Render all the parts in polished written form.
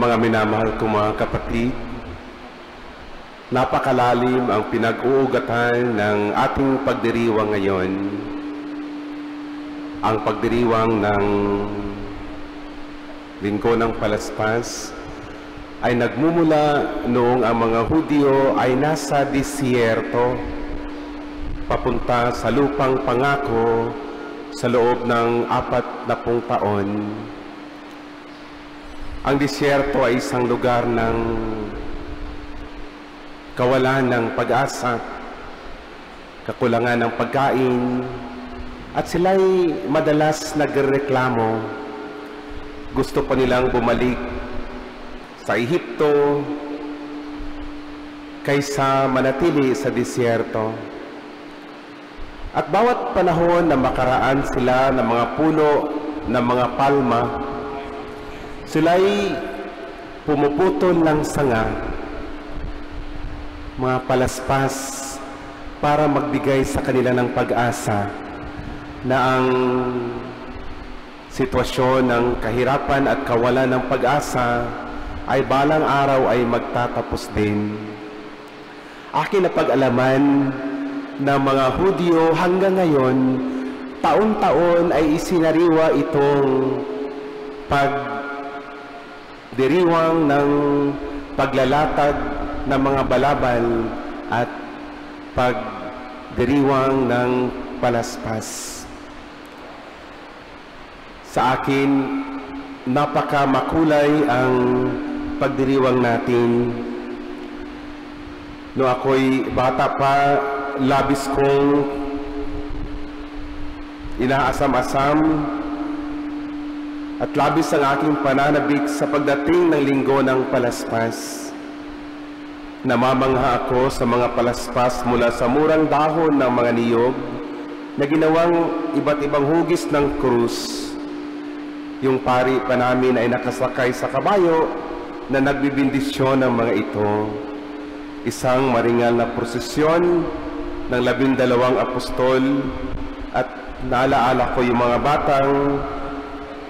Mga minamahal kong mga kapatid, napakalalim ang pinag-uugatan ng ating pagdiriwang ngayon. Ang pagdiriwang ng Linggo ng Palaspas ay nagmumula noong ang mga Hudyo ay nasa disyerto papunta sa lupang pangako sa loob ng 40 taon. Ang disyerto ay isang lugar ng kawalan ng pag-asa, kakulangan ng pagkain, at sila'y madalas nagreklamo. Gusto pa nilang bumalik sa Ehipto kaysa manatili sa disyerto. At bawat panahon na makaraan sila ng mga puno ng mga palma, sila'y pumuputol ng sanga, mga palaspas, para magbigay sa kanila ng pag-asa na ang sitwasyon ng kahirapan at kawalan ng pag-asa ay balang araw ay magtatapos din. Akin na pag-alaman ng mga Hudyo hanggang ngayon, taon-taon ay isinariwa itong pagdiriwang ng paglalatag ng mga balabal at pagdiriwang ng palaspas. Sa akin, napakamakulay ang pagdiriwang natin. No ako'y bata pa, labis kong inaasam-asam at labis ang aking pananabik sa pagdating ng Linggo ng Palaspas. Namamangha ako sa mga palaspas mula sa murang dahon ng mga niyog na ginawang iba't ibang hugis ng krus. Yung pari pa namin ay nakasakay sa kabayo na nagbibindisyon ng mga ito. Isang maringal na prosesyon ng 12 apostol, at naalaala ko yung mga batang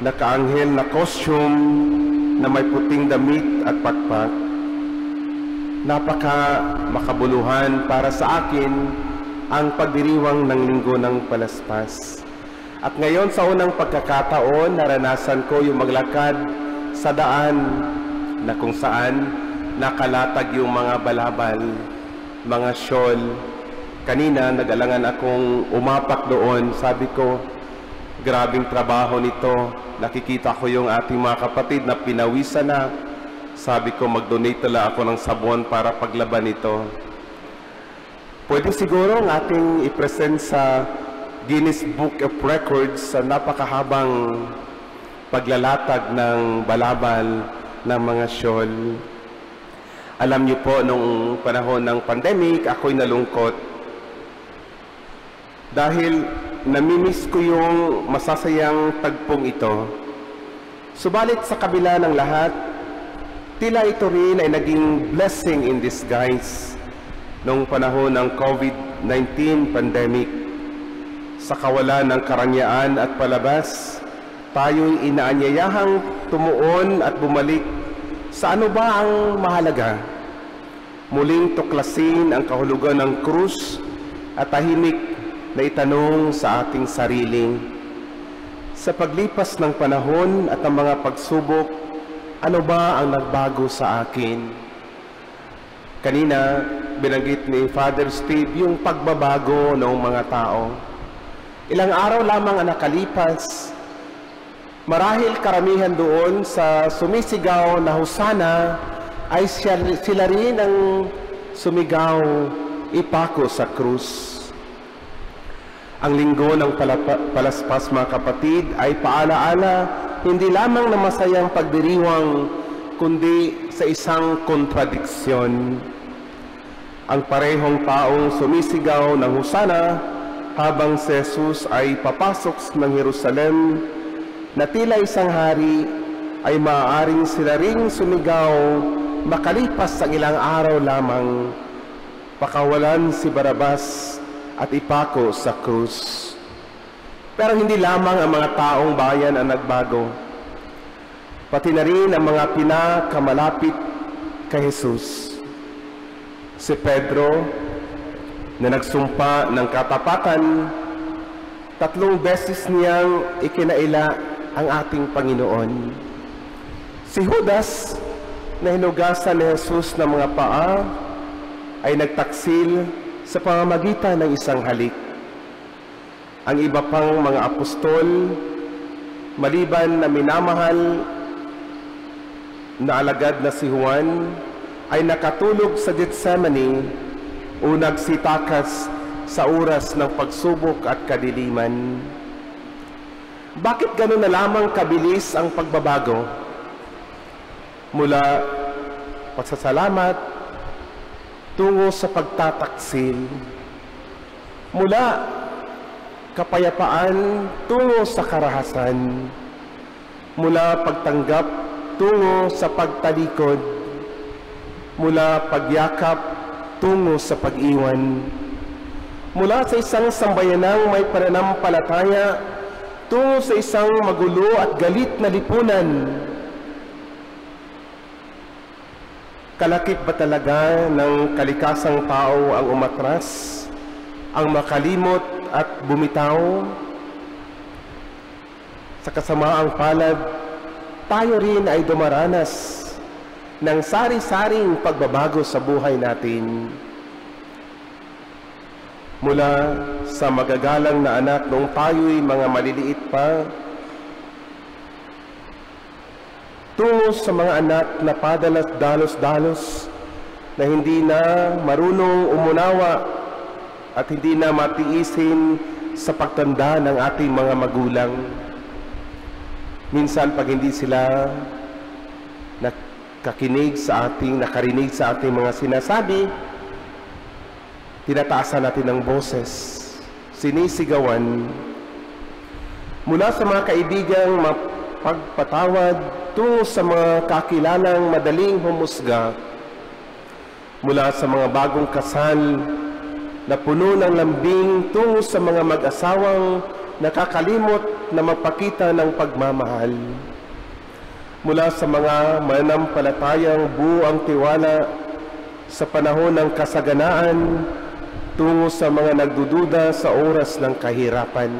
nakaanghel na costume na may puting damit at pakpak. Napaka makabuluhan para sa akin ang pagdiriwang ng Linggo ng Palaspas. At ngayon sa unang pagkakataon, naranasan ko yung maglakad sa daan na kung saan nakalatag yung mga balabal, mga shawl. Kanina nag-alangan akong umapak doon. Sabi ko, grabing trabaho nito. Nakikita ko yung ating mga kapatid na pinawisan na. Sabi ko, mag-donate tala ako ng sabon para paglaban ito. Pwede siguro ang ating i-present sa Guinness Book of Records sa napakahabang paglalatag ng balabal ng mga shawl. Alam niyo po, nung panahon ng pandemic, ako'y nalungkot dahil namimiss ko yung masasayang tagpong ito. Subalit sa kabila ng lahat, tila ito rin ay naging blessing in disguise nung panahon ng COVID-19 pandemic. Sa kawalan ng karangyaan at palabas, tayo'y inaanyayahang tumuon at bumalik sa ano ba ang mahalaga. Muling tuklasin ang kahulugan ng krus at tahimik na itanong sa ating sarili. Sa paglipas ng panahon at ang mga pagsubok, ano ba ang nagbago sa akin? Kanina, binanggit ni Father Steve yung pagbabago ng mga tao. Ilang araw lamang ang nakalipas, marahil karamihan doon sa sumisigaw na Hosana ay sila rin ang sumigaw, ipako sa krus. Ang Linggo ng Palaspas, mga kapatid, ay paalaala hindi lamang na masayang pagdiriwang, kundi sa isang kontradiksyon. Ang parehong taong sumisigaw ng Hosana habang si Jesus ay papasok ng Jerusalem na tila isang hari, ay maaaring sila ring sumigaw makalipas ang ilang araw lamang, pakawalan si Barabas at ipako sa krus. Pero hindi lamang ang mga taong bayan ang nagbago. pati na rin ang mga pinakamalapit kay Jesus. Si Pedro, na nagsumpa ng katapatan, 3 beses niyang ikinaila ang ating Panginoon. Si Judas, na hinugasan ni Jesus ng mga paa, ay nagtaksil sa pamamagitan ng isang halik. Ang iba pang mga apostol, maliban na minamahal na alagad na si Juan, ay nakatulog sa Getsemani o nagsitakas sa oras ng pagsubok at kadiliman. Bakit gano'n na lamang kabilis ang pagbabago? Mula pagsasalamat tungo sa pagtataksil, mula kapayapaan tungo sa karahasan, mula pagtanggap tungo sa pagtalikod, mula pagyakap tungo sa pag-iwan, mula sa isang sambayanang may pananampalataya tungo sa isang magulo at galit na lipunan. Kalakip ba talaga ng kalikasang tao ang umatras, ang makalimot at bumitaw? Sa kasamaang palad, tayo rin ay dumaranas ng sari-saring pagbabago sa buhay natin. Mula sa magagalang na anak noong tayo'y mga maliliit pa, tungo sa mga anak na padalos-dalos na hindi na marunong umunawa at hindi na matiisin sa pagtanda ng ating mga magulang. Minsan pag hindi sila nakarinig sa ating mga sinasabi, tinataasan natin ng boses, sinisigawan. Mula sa mga kaibigang mapagpatawad tungo sa mga kakilalang madaling humusga, mula sa mga bagong kasal na puno ng lambing tungo sa mga mag-asawang nakakalimot na magpakita ng pagmamahal, mula sa mga mananampalatayang buo ang tiwala sa panahon ng kasaganaan tungo sa mga nagdududa sa oras ng kahirapan.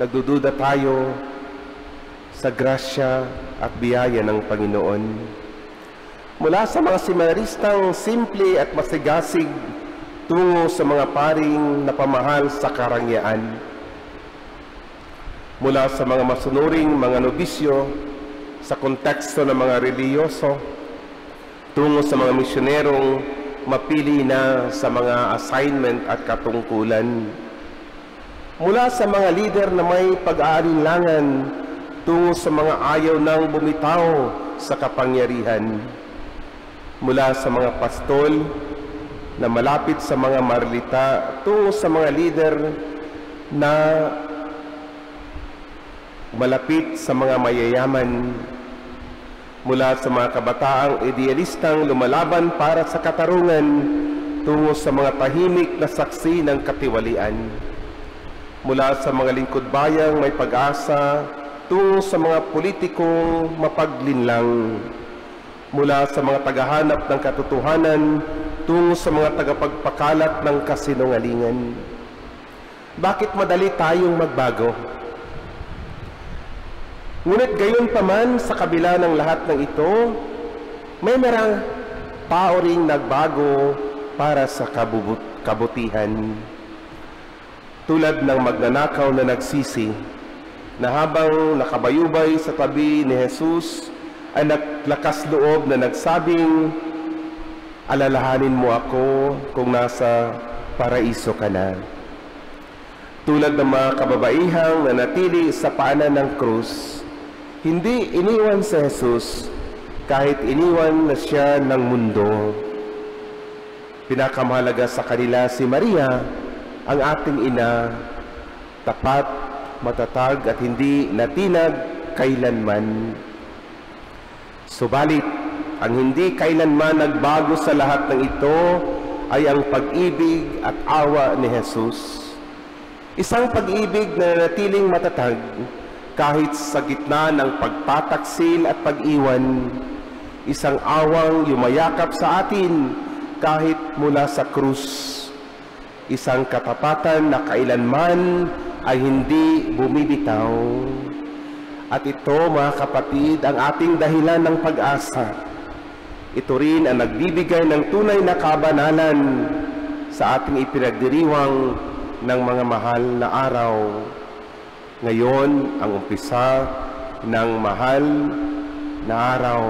Nagdududa tayo sa grasya at biyaya ng Panginoon. Mula sa mga seminaristang simple at masigasig tungo sa mga paring napamahal sa karangyaan. Mula sa mga masunuring mga nobisyo sa konteksto ng mga reliyoso, tungo sa mga misyonerong mapili na sa mga assignment at katungkulan. Mula sa mga lider na may pag-aalinlangan tungo sa mga ayaw ng bumitaw sa kapangyarihan. Mula sa mga pastol na malapit sa mga marlita tungo sa mga lider na malapit sa mga mayayaman. Mula sa mga kabataang idealistang lumalaban para sa katarungan tungo sa mga tahimik na saksi ng katiwalian. Mula sa mga lingkod-bayang may pag-asa tungo sa mga politikong mapaglinlang. Mula sa mga tagahanap ng katotohanan tungo sa mga tagapagpakalat ng kasinungalingan. Bakit madali tayong magbago? Ngunit gayon pa man, sa kabila ng lahat ng ito, may marang tao ring nagbago para sa kabutihan. Tulad ng magnanakaw na nagsisi, na habang nakabayubay sa tabi ni Jesus, ay naglakas loob na nagsabing, alalahanin mo ako kung nasa paraiso ka na. Tulad ng mga kababaihang na natili sa paanan ng krus, hindi iniwan si Jesus kahit iniwan na siya ng mundo. Pinakamahalaga sa kanila si Maria, ang ating ina, tapat, matatag at hindi natinag kailanman. Subalit, ang hindi kailanman nagbago sa lahat ng ito ay ang pag-ibig at awa ni Jesus. Isang pag-ibig na natiling matatag kahit sa gitna ng pagtataksil at pag-iwan, isang awang yumayakap sa atin kahit mula sa krus, isang katapatan na kailanman ay hindi bumibitaw. At ito, mga kapatid, ang ating dahilan ng pag-asa. Ito rin ang nagbibigay ng tunay na kabanalan sa ating ipinagdiriwang ng mga mahal na araw. Ngayon, ang umpisa ng mahal na araw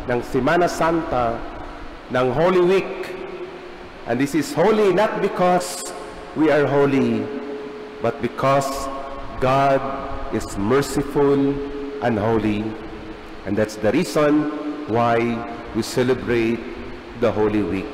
ng Semana Santa, ng Holy Week. And this is holy not because we are holy, but because God is merciful and holy. And that's the reason why we celebrate the Holy Week.